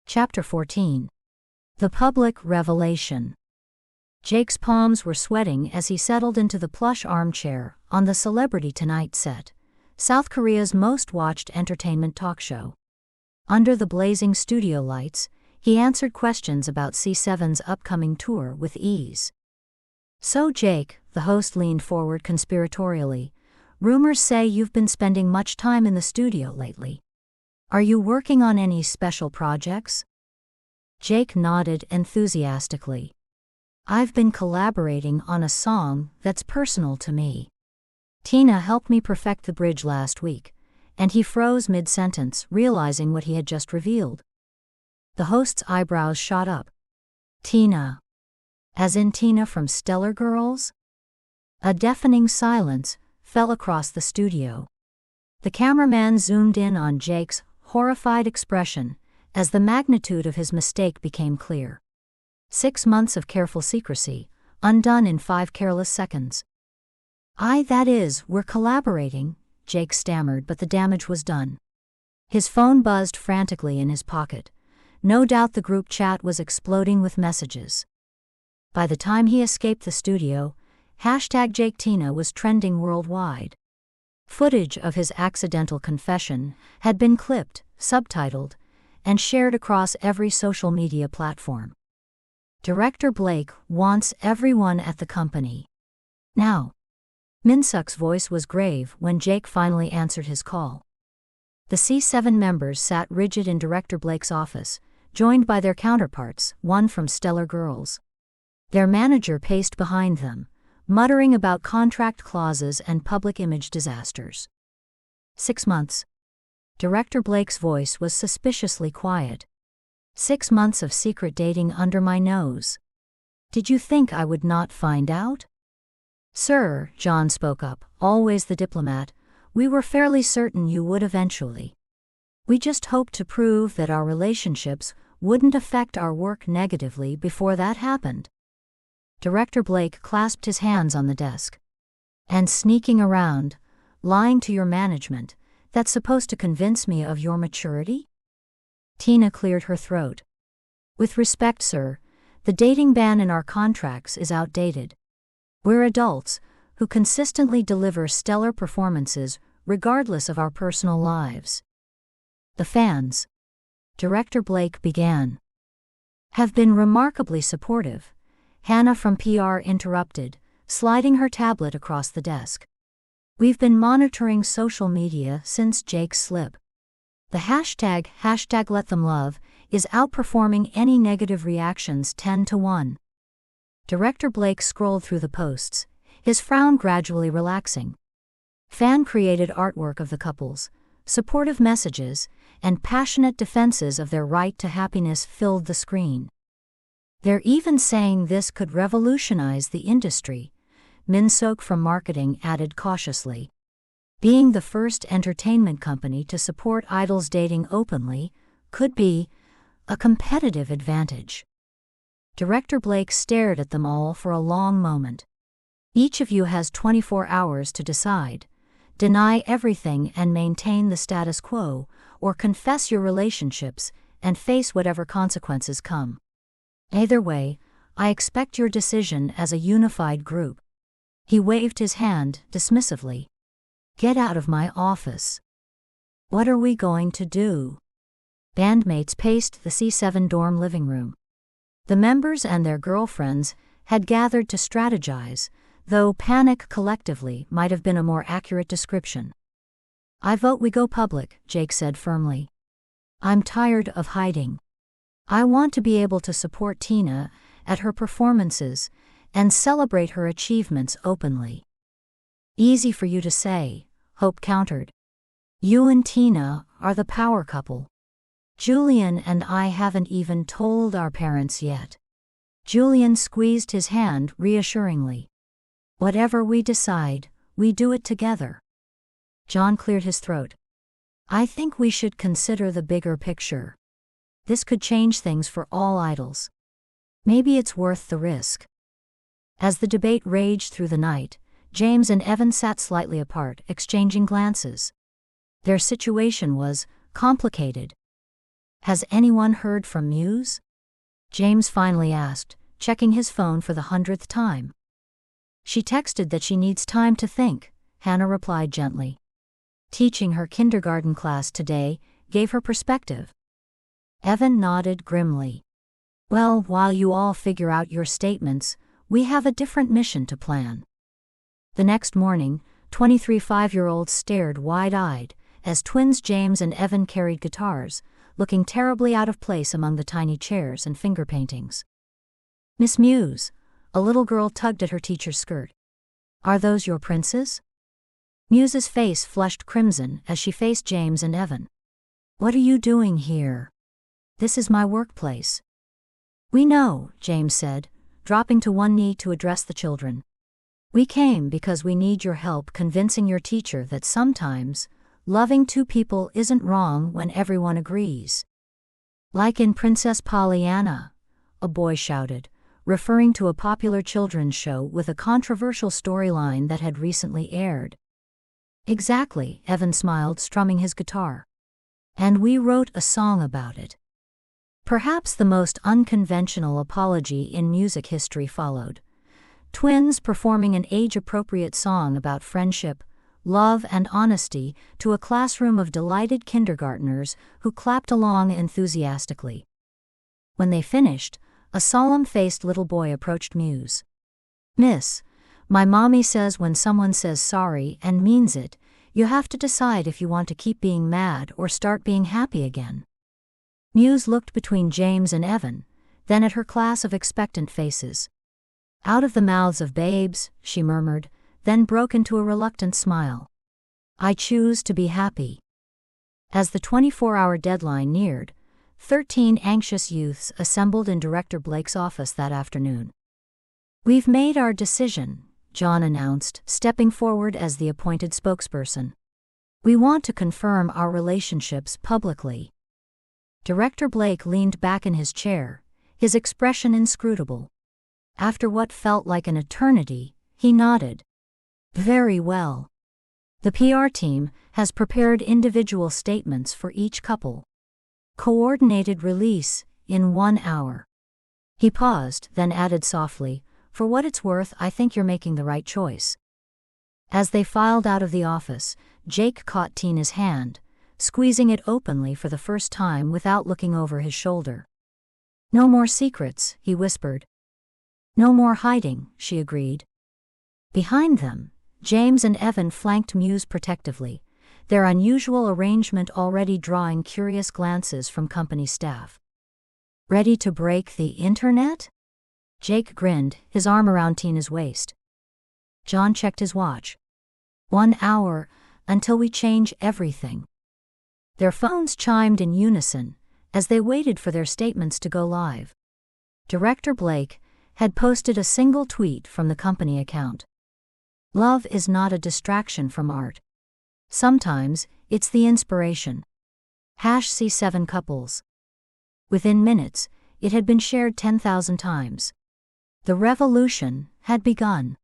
Chapter 14. The Public Revelation. Jake's palms were sweating as he settled into the plush armchair on the Celebrity Tonight set, South Korea's most watched entertainment talk show. Under the blazing studio lights, he answered questions about C7's upcoming tour with ease. "So Jake," the host leaned forward conspiratorially, "rumors say you've been spending much time in the studio lately. Are you working on any special projects?" Jake nodded enthusiastically. "I've been collaborating on a song that's personal to me. Tina helped me perfect the bridge last week," and he froze mid-sentence, realizing what he had just revealed. The host's eyebrows shot up. "Tina? As in Tina from Stellar Girls?" A deafening silence fell across the studio. The cameraman zoomed in on Jake's horrified expression as the magnitude of his mistake became clear. 6 months of careful secrecy, undone in 5 careless seconds. That is, we're collaborating," Jake stammered, but the damage was done. His phone buzzed frantically in his pocket. No doubt the group chat was exploding with messages. By the time he escaped the studio, #JakeTina was trending worldwide. Footage of his accidental confession had been clipped, subtitled, and shared across every social media platform. "Director Blake wants everyone at the company now." Minsuk's voice was grave when Jake finally answered his call. The C7 members sat rigid in Director Blake's office, joined by their counterparts, one from Stellar Girls. Their manager paced behind them, muttering about contract clauses and public image disasters. 6 months. Director Blake's voice was suspiciously quiet. 6 months of secret dating under my nose. Did you think I would not find out? "Sir," John spoke up, always the diplomat, "we were fairly certain you would eventually. We just hoped to prove that our relationships wouldn't affect our work negatively before that happened." Director Blake clasped his hands on the desk. "And sneaking around, lying to your management, that's supposed to convince me of your maturity?" Tina cleared her throat. "With respect, sir, the dating ban in our contracts is outdated. We're adults who consistently deliver stellar performances regardless of our personal lives. The fans," Director Blake began, "have been remarkably supportive." Hannah from PR interrupted, sliding her tablet across the desk. "We've been monitoring social media since Jake's slip. The hashtag #LetThemLove is outperforming any negative reactions 10 to 1. Director Blake scrolled through the posts, his frown gradually relaxing. Fan-created artwork of the couples, supportive messages, and passionate defenses of their right to happiness filled the screen. "They're even saying this could revolutionize the industry," Minsuk from marketing added cautiously. "Being the first entertainment company to support idols dating openly could be a competitive advantage." Director Blake stared at them all for a long moment. "Each of you has 24 hours to decide. Deny everything and maintain the status quo, or confess your relationships and face whatever consequences come. Either way, I expect your decision as a unified group." He waved his hand dismissively. "Get out of my office." "What are we going to do?" Bandmates paced the C7 dorm living room. The members and their girlfriends had gathered to strategize, though panic collectively might have been a more accurate description. "I vote we go public," Jake said firmly. "I'm tired of hiding. I want to be able to support Tina at her performances and celebrate her achievements openly." "Easy for you to say," Hope countered. "You and Tina are the power couple. Julian and I haven't even told our parents yet." Julian squeezed his hand reassuringly. "Whatever we decide, we do it together." John cleared his throat. "I think we should consider the bigger picture. This could change things for all idols. Maybe it's worth the risk." As the debate raged through the night, James and Evan sat slightly apart, exchanging glances. Their situation was complicated. Has anyone heard from Muse? James finally asked, checking his phone for the 100th time. She texted that she needs time to think, Hannah replied gently. Teaching her kindergarten class today gave her perspective. Evan nodded grimly. Well, while you all figure out your statements, we have a different mission to plan. The next morning, 23 5-year-olds stared wide-eyed as twins James and Evan carried guitars, looking terribly out of place among the tiny chairs and finger paintings. Miss Muse, a little girl tugged at her teacher's skirt. Are those your princes? Muse's face flushed crimson as she faced James and Evan. What are you doing here? This is my workplace. We know, James said, dropping to one knee to address the children. We came because we need your help convincing your teacher that sometimes loving two people isn't wrong when everyone agrees. Like in Princess Pollyanna, a boy shouted, referring to a popular children's show with a controversial storyline that had recently aired. Exactly, Evan smiled, strumming his guitar. And we wrote a song about it. Perhaps the most unconventional apology in music history followed. Twins performing an age-appropriate song about friendship, love and honesty to a classroom of delighted kindergartners who clapped along enthusiastically. When they finished, a solemn-faced little boy approached Muse. Miss, my mommy says when someone says sorry and means it, you have to decide if you want to keep being mad or start being happy again. Muse looked between James and Evan, then at her class of expectant faces. Out of the mouths of babes, she murmured, then broke into a reluctant smile. I choose to be happy. As the 24-hour deadline neared, 13 anxious youths assembled in Director Blake's office that afternoon. We've made our decision, John announced, stepping forward as the appointed spokesperson. We want to confirm our relationships publicly. Director Blake leaned back in his chair, his expression inscrutable. After what felt like an eternity, he nodded. Very well. The PR team has prepared individual statements for each couple. Coordinated release in 1 hour. He paused, then added softly, for what it's worth, I think you're making the right choice. As they filed out of the office, Jake caught Tina's hand, squeezing it openly for the first time without looking over his shoulder. No more secrets, he whispered. No more hiding, she agreed. Behind them, James and Evan flanked Muse protectively, their unusual arrangement already drawing curious glances from company staff. Ready to break the internet? Jake grinned, his arm around Tina's waist. John checked his watch. 1 hour, until we change everything. Their phones chimed in unison, as they waited for their statements to go live. Director Blake had posted a single tweet from the company account. Love is not a distraction from art. Sometimes, it's the inspiration. #C7 couples. Within minutes, it had been shared 10,000 times. The revolution had begun.